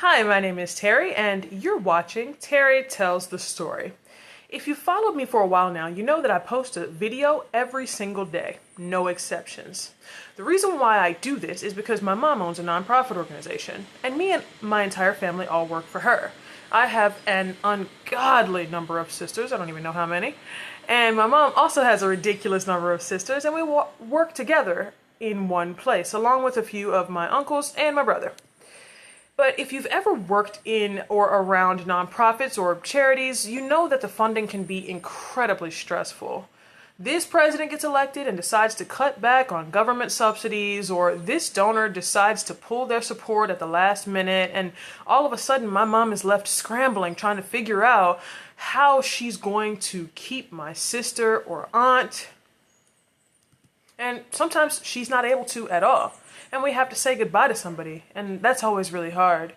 Hi, my name is Terry, and you're watching Terry Tells the Story. If you've followed me for a while now, you know that I post a video every single day, no exceptions. The reason why I do this is because my mom owns a nonprofit organization, and me and my entire family all work for her. I have an ungodly number of sisters, I don't even know how many, and my mom also has a ridiculous number of sisters, and we work together in one place, along with a few of my uncles and my brother. But if you've ever worked in or around nonprofits or charities, you know that the funding can be incredibly stressful. This president gets elected and decides to cut back on government subsidies, or this donor decides to pull their support at the last minute, and all of a sudden my mom is left scrambling trying to figure out how she's going to keep my sister or aunt. And sometimes she's not able to at all. And we have to say goodbye to somebody, and that's always really hard.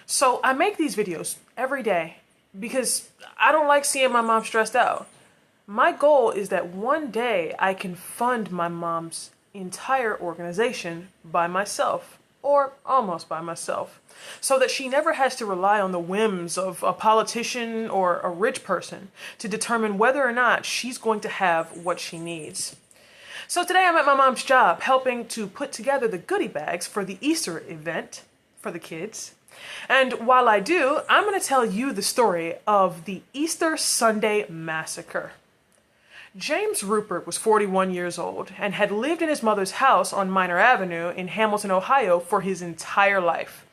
So I make these videos every day because I don't like seeing my mom stressed out. My goal is that one day I can fund my mom's entire organization by myself, or almost by myself, so that she never has to rely on the whims of a politician or a rich person to determine whether or not she's going to have what she needs. So today I'm at my mom's job helping to put together the goodie bags for the Easter event for the kids. And while I do, I'm going to tell you the story of the Easter Sunday Massacre. James Rupert was 41 years old and had lived in his mother's house on Minor Avenue in Hamilton, Ohio for his entire life.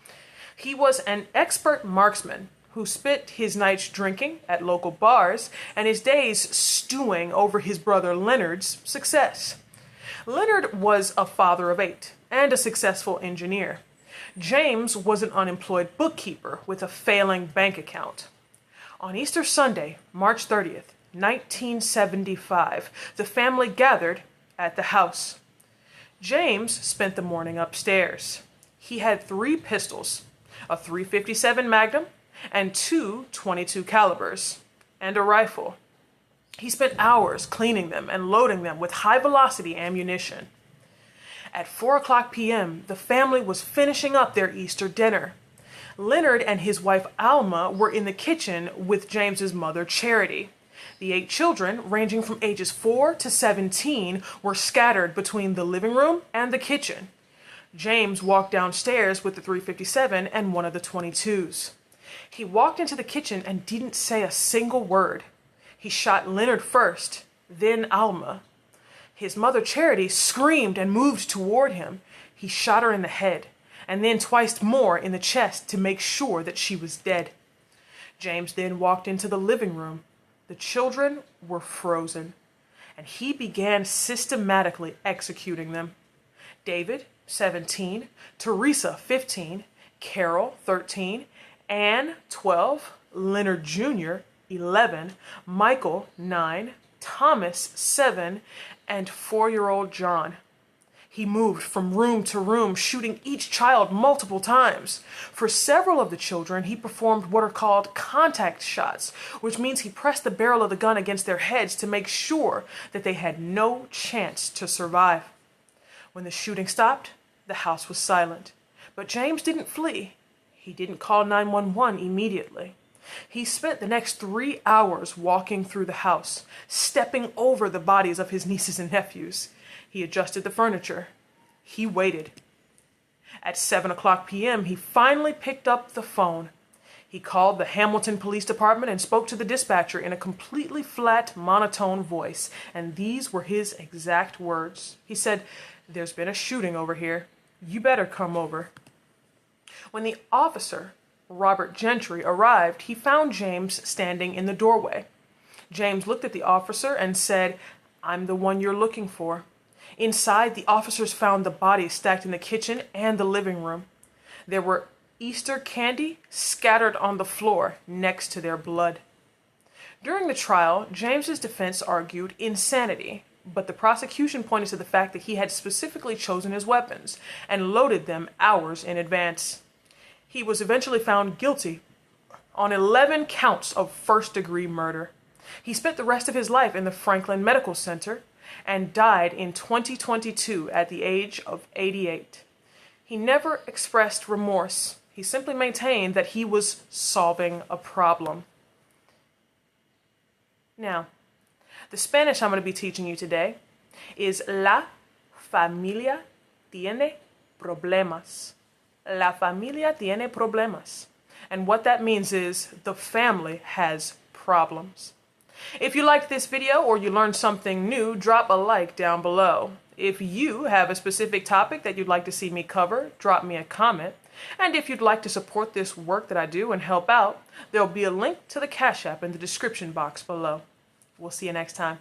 He was an expert marksman who spent his nights drinking at local bars and his days stewing over his brother Leonard's success. Leonard was a father of 8 and a successful engineer. James was an unemployed bookkeeper with a failing bank account. On Easter Sunday, March 30th, 1975, the family gathered at the house. James spent the morning upstairs. He had 3 pistols, a .357 Magnum, and 2 .22 calibers, and a rifle. He spent hours cleaning them and loading them with high-velocity ammunition. At 4:00 p.m., the family was finishing up their Easter dinner. Leonard and his wife Alma were in the kitchen with James's mother Charity. The 8 children, ranging from ages 4 to 17, were scattered between the living room and the kitchen. James walked downstairs with the .357 and one of the .22s. He walked into the kitchen and didn't say a single word. He shot Leonard first, then Alma. His mother Charity screamed and moved toward him. He shot her in the head, and then twice more in the chest to make sure that she was dead. James then walked into the living room. The children were frozen, and he began systematically executing them. David, 17, Teresa, 15, Carol, 13, Anne, 12, Leonard Jr., 11, Michael, 9, Thomas, 7, and 4-year-old John. He moved from room to room, shooting each child multiple times. For several of the children, he performed what are called contact shots, which means he pressed the barrel of the gun against their heads to make sure that they had no chance to survive. When the shooting stopped, the house was silent. But James didn't flee. He didn't call 911 immediately. He spent the next 3 hours walking through the house, stepping over the bodies of his nieces and nephews. He adjusted the furniture. He waited. At 7:00 p.m., he finally picked up the phone. He called the Hamilton Police Department and spoke to the dispatcher in a completely flat, monotone voice, and these were his exact words. He said, "There's been a shooting over here. You better come over." When the officer, Robert Gentry, arrived, he found James standing in the doorway. James looked at the officer and said, "I'm the one you're looking for." Inside, the officers found the bodies stacked in the kitchen and the living room. There were Easter candy scattered on the floor next to their blood. During the trial, James's defense argued insanity, but the prosecution pointed to the fact that he had specifically chosen his weapons and loaded them hours in advance. He was eventually found guilty on 11 counts of first-degree murder. He spent the rest of his life in the Franklin Medical Center and died in 2022 at the age of 88. He never expressed remorse He simply maintained that he was solving a problem. Now, the Spanish I'm going to be teaching you today is la familia tiene problemas. La familia tiene problemas. And what that means is the family has problems. If you liked this video or you learned something new, drop a like down below. If you have a specific topic that you'd like to see me cover, drop me a comment. And if you'd like to support this work that I do and help out, there'll be a link to the Cash App in the description box below. We'll see you next time.